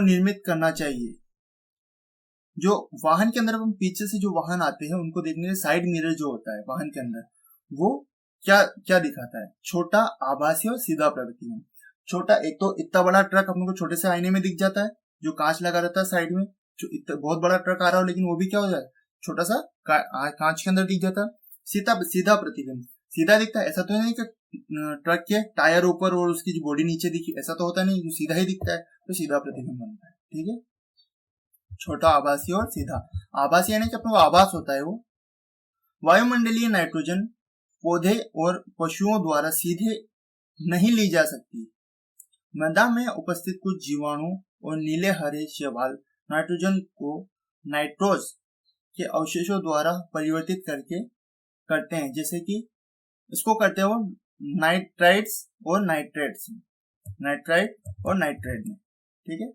निर्मित करना चाहिए। जो वाहन के अंदर हम पीछे से जो वाहन आते हैं उनको देखने से साइड मिरर जो होता है वाहन के अंदर, वो क्या क्या दिखाता है? छोटा, आभासी और सीधा प्रवृत्ति में। छोटा, एक तो इतना बड़ा ट्रक अपने को छोटे से आईने में दिख जाता है, जो कांच लगा रहता है साइड में। बहुत बड़ा ट्रक आ रहा हो लेकिन वो भी क्या हो जाए, छोटा सा कांच के अंदर दिख जाता है। सीधा प्रतिबिंब, सीधा दिखता है। ऐसा तो नहीं कि ट्रक के टायर ऊपर और उसकी जो बॉडी नीचे दिखी, ऐसा तो होता नहीं, जो सीधा ही दिखता है, तो सीधा प्रतिबिंब बनता है। ठीक है, छोटा, आभासी और सीधा। आभासी यानी कि अपने को आभास होता है वो। वायुमंडलीय नाइट्रोजन पौधे और पशुओं द्वारा सीधे नहीं ली जा सकती। मृदा में उपस्थित कुछ जीवाणु और नीले हरे शैवाल नाइट्रोजन को नाइट्रोज के अवशेषों द्वारा परिवर्तित करते हैं, जैसे कि इसको करते हैं वो नाइट्राइट और नाइट्रेट में। ठीक है,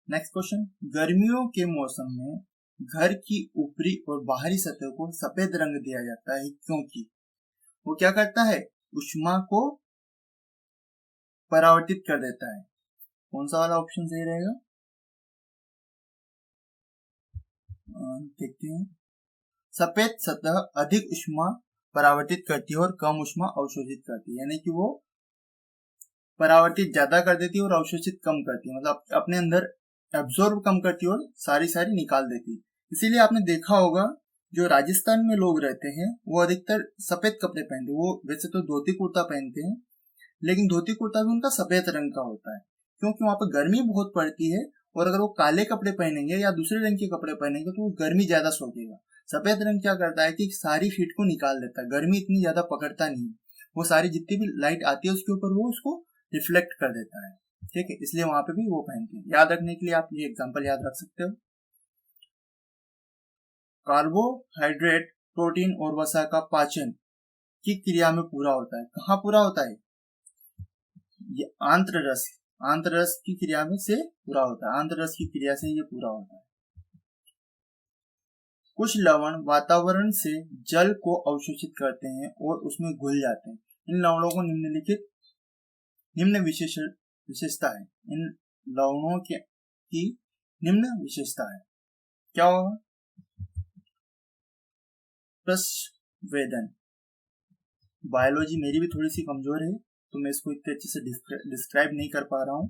नेक्स्ट क्वेश्चन। गर्मियों के मौसम में घर की ऊपरी और बाहरी सतह को सफेद रंग दिया जाता है, क्योंकि वो क्या करता है, ऊष्मा को परावर्तित कर देता है। कौन सा वाला ऑप्शन सही रहेगा? देखते हैं। सफेद सतह अधिक ऊष्मा परावर्तित करती है और कम ऊष्मा अवशोषित करती है। यानी कि वो परावर्तित ज्यादा कर देती है और अवशोषित कम करती है, मतलब अपने अंदर एब्जॉर्ब कम करती है और सारी निकाल देती है। इसीलिए आपने देखा होगा जो राजस्थान में लोग रहते हैं वो अधिकतर सफेद कपड़े पहनते हैं। वो वैसे तो धोती कुर्ता पहनते हैं, लेकिन धोती कुर्ता भी उनका सफेद रंग का होता है, क्योंकि वहां पर गर्मी बहुत पड़ती है। और अगर वो काले कपड़े पहनेंगे या दूसरे रंग के कपड़े पहनेंगे तो वो गर्मी ज्यादा सोखेगा। सफेद रंग क्या करता है कि सारी हीट को निकाल देता है, गर्मी इतनी ज्यादा पकड़ता नहीं। वो सारी जितनी भी लाइट आती है उसके ऊपर वो उसको रिफ्लेक्ट कर देता है। ठीक है, इसलिए वहां पे भी वो पहनते हैं। याद रखने के लिए आप ये एग्जांपल याद रख सकते हो। कार्बोहाइड्रेट, प्रोटीन और वसा का पाचन की क्रिया में पूरा होता है। कहाँ पूरा होता है? ये आंत्र रस की क्रिया में से पूरा होता है। आंत्र रस की क्रिया से ये पूरा होता है। कुछ लवण वातावरण से जल को अवशोषित करते हैं और उसमें घुल जाते हैं। इन लवणों को निम्न विशेषता है। इन लवणों की निम्न विशेषता है। क्या होगा? प्रस्वेदन। बायोलॉजी मेरी भी थोड़ी सी कमजोर है तो मैं इसको इतने अच्छे से डिस्क्राइब नहीं कर पा रहा हूं।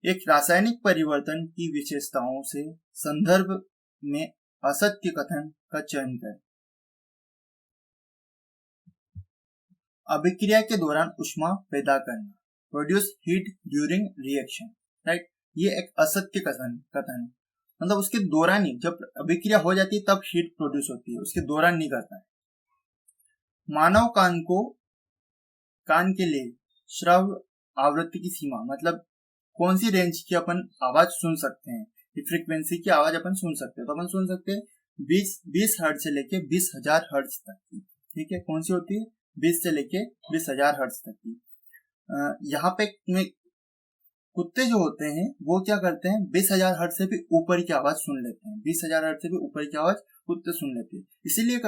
एक रासायनिक परिवर्तन की विशेषताओं से संदर्भ में असत्य कथन का चयन करें। अभिक्रिया के दौरान ऊष्मा पैदा करना, produce heat during reaction, right. ये एक असत्य कथन है, मतलब उसके दौरान ही, जब अभिक्रिया हो जाती है तब हीट प्रोड्यूस होती है, उसके दौरान नहीं करता है। मानव कान के लिए श्रव्य आवृत्ति की सीमा, मतलब कौन सी रेंज की अपन आवाज सुन सकते हैं, फ्रीक्वेंसी की आवाज अपन सुन सकते हैं। तो अपन सुन सकते हैं 20 हर्ट्ज से लेके 20,000 हर्ट्ज तक की। ठीक है, कौन सी होती है? 20 से लेके 20,000 हर्ट्ज तक की। यहाँ पे कुत्ते जो होते हैं वो क्या करते हैं, 20,000 हर्ट्ज से भी ऊपर की आवाज सुन लेते हैं। 20,000 हर्ट्ज से भी ऊपर की आवाज कुत्ते सुन लेते हैं। इसलिए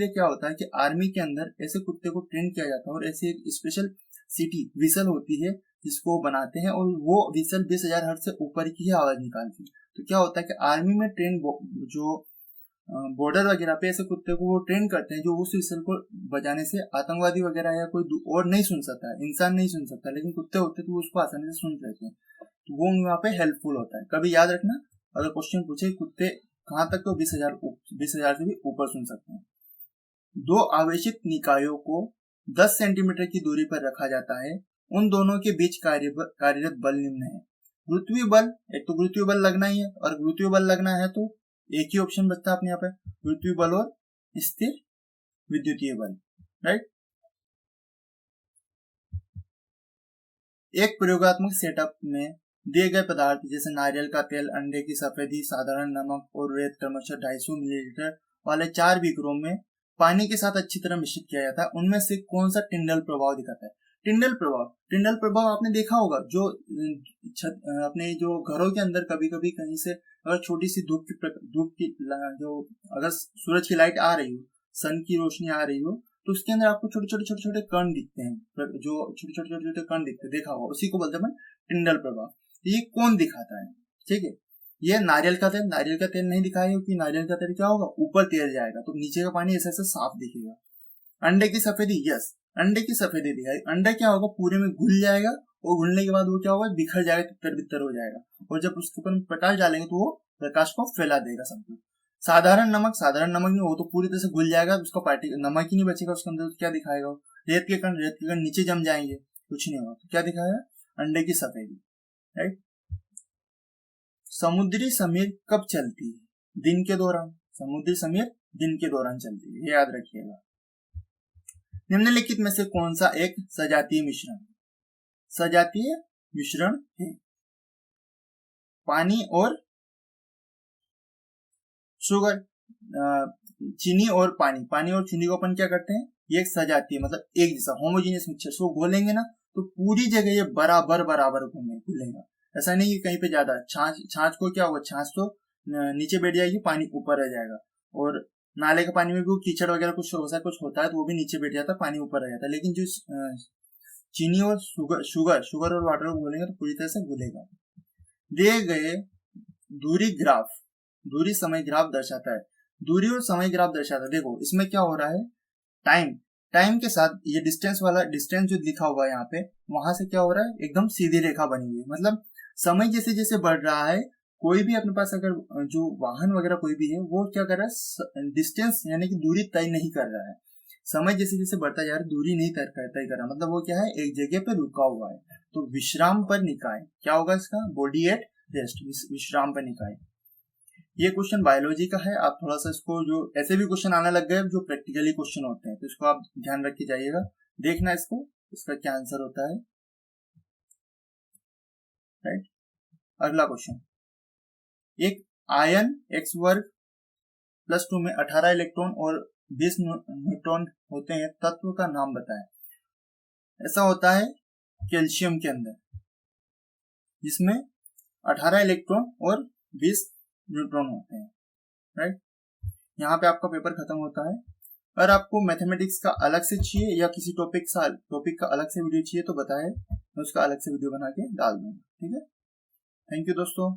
क्या होता है कि आर्मी के अंदर ऐसे कुत्ते को ट्रेन किया जाता है और ऐसी एक स्पेशल सीटी विसल होती है जिसको बनाते हैं, और वो विसल 20,000 हर्ट्ज से ऊपर की ही आवाज निकालती है। तो क्या होता है कि आर्मी में ट्रेन जो बॉर्डर वगैरह पे ऐसे कुत्ते को वो ट्रेन करते हैं जो उस विसल को बजाने से आतंकवादी वगैरह या कोई और नहीं सुन सकता है, इंसान नहीं सुन सकता, लेकिन कुत्ते होते तो वो उसको आसानी से सुन लेते हैं, तो वो वहाँ पे हेल्पफुल होता है। कभी याद रखना, अगर क्वेश्चन पूछे कुत्ते कहाँ तक, तो 20,000 से भी ऊपर सुन सकते हैं। दो आवेशित निकायों को 10 सेंटीमीटर की दूरी पर रखा जाता है, उन दोनों के बीच कार्यरत बल निम्न है। गुरुत्वीय बल, एक तो गुरुत्वीय बल लगना ही है, और गुरुत्वीय बल लगना है तो एक ही ऑप्शन बचता है अपने यहाँ पे, गुरुत्वीय बल और स्थिर विद्युतीय बल, राइट। एक प्रयोगात्मक सेटअप में दिए गए पदार्थ जैसे नारियल का तेल, अंडे की सफेदी, साधारण नमक और रेत क्रमशः 250 मिलीलीटर वाले 4 बीकरों में पानी के साथ अच्छी तरह मिश्रित किया जाता है। उनमें से कौन सा टिंडल प्रभाव दिखाता है? टिंडल प्रभाव आपने देखा होगा, जो अपने जो घरों के अंदर कभी कभी कहीं से अगर छोटी सी धूप की जो अगर सूरज की लाइट आ रही हो, सन की रोशनी आ रही हो, तो उसके अंदर आपको छोटे छोटे कण दिखते हैं, जो छोटे छोटे कण दिखते हैं, देखा होगा, उसी को बोलते हैं टिंडल प्रभाव। ये कौन दिखाता है? ठीक है, ये नारियल का तेल नहीं दिखाएगा, क्योंकि नारियल का तेल क्या होगा, ऊपर तैर जाएगा तो नीचे का पानी ऐसे साफ दिखेगा। अंडे की सफेदी, यस, अंडे की सफेदी दिखाई, अंडा क्या होगा, पूरे में घुल जाएगा, और घुलने के बाद वो क्या होगा, बिखर जाएगा, तितर बितर हो जाएगा, और जब उसके ऊपर प्रकाश डालेंगे तो वो प्रकाश को फैला देगा सबको। साधारण नमक नहीं, वो तो पूरी तरह से घुल जाएगा, उसका पार्टिकल नमक ही नहीं बचेगा उसके अंदर, तो क्या दिखाएगा? रेत के कण नीचे जम जाएंगे, कुछ नहीं होगा, तो क्या दिखाएगा? अंडे की सफेदी, राइट। समुद्री समीर कब चलती है? दिन के दौरान। समुद्री समीर दिन के दौरान चलती है, याद रखिएगा। निम्नलिखित में से कौन सा एक सजातीय मिश्रण है? पानी और शुगर, चीनी और पानी और चीनी को अपन क्या करते हैं, ये एक सजातीय मतलब एक जैसा होमोजीनियस मिक्सचर, सो घोलेंगे ना तो पूरी जगह ये बराबर घुलेगा। ऐसा नहीं कि कहीं पे ज्यादा, छाछ को क्या होगा, छाछ तो नीचे बैठ जाएगी, पानी ऊपर रह जाएगा, और नाले के पानी में भी कीचड़ वगैरह कुछ होता है तो वो भी नीचे बैठ जाता है, पानी ऊपर रह जाता है। लेकिन जो चीनी और शुगर और वाटर को घोलेंगे तो पूरी तरह से घुलेगा। दिए गए दूरी समय ग्राफ दर्शाता है। दूरी और समय ग्राफ दर्शाता है। देखो इसमें क्या हो रहा है, टाइम के साथ ये डिस्टेंस जो लिखा हुआ है यहाँ पे, वहां से क्या हो रहा है, एकदम सीधी रेखा बनी हुई है। मतलब समय जैसे जैसे बढ़ रहा है, कोई भी अपने पास अगर जो वाहन वगैरह कोई भी है, वो क्या कर रहा है, डिस्टेंस यानी कि दूरी तय नहीं कर रहा है। समय जैसे जैसे बढ़ता जा रहा है, दूरी नहीं तय कर रहा, मतलब वो क्या है, एक जगह पे रुका हुआ है। तो विश्राम पर निकाय क्या होगा इसका, बॉडी एट रेस्ट, विश्राम पर निकाय। ये क्वेश्चन बायोलॉजी का है, आप थोड़ा सा इसको, जो ऐसे भी क्वेश्चन आने लग गए जो प्रैक्टिकली क्वेश्चन होते हैं, तो इसको आप ध्यान रख के जाइएगा, देखना इसको, इसका क्या आंसर होता है, राइट। अगला क्वेश्चन, एक आयन x वर्ग +2 में 18 इलेक्ट्रॉन और 20 न्यूट्रॉन होते हैं, तत्व का नाम बताएं। ऐसा होता है कैल्शियम के अंदर, जिसमें 18 इलेक्ट्रॉन और 20 न्यूट्रॉन होते हैं, राइट। यहाँ पे आपका पेपर खत्म होता है। अगर आपको मैथमेटिक्स का अलग से चाहिए या किसी टॉपिक का अलग से वीडियो चाहिए तो बताएं, मैं उसका अलग से वीडियो बना के डाल दूंगा, ठीक है। थैंक यू दोस्तों।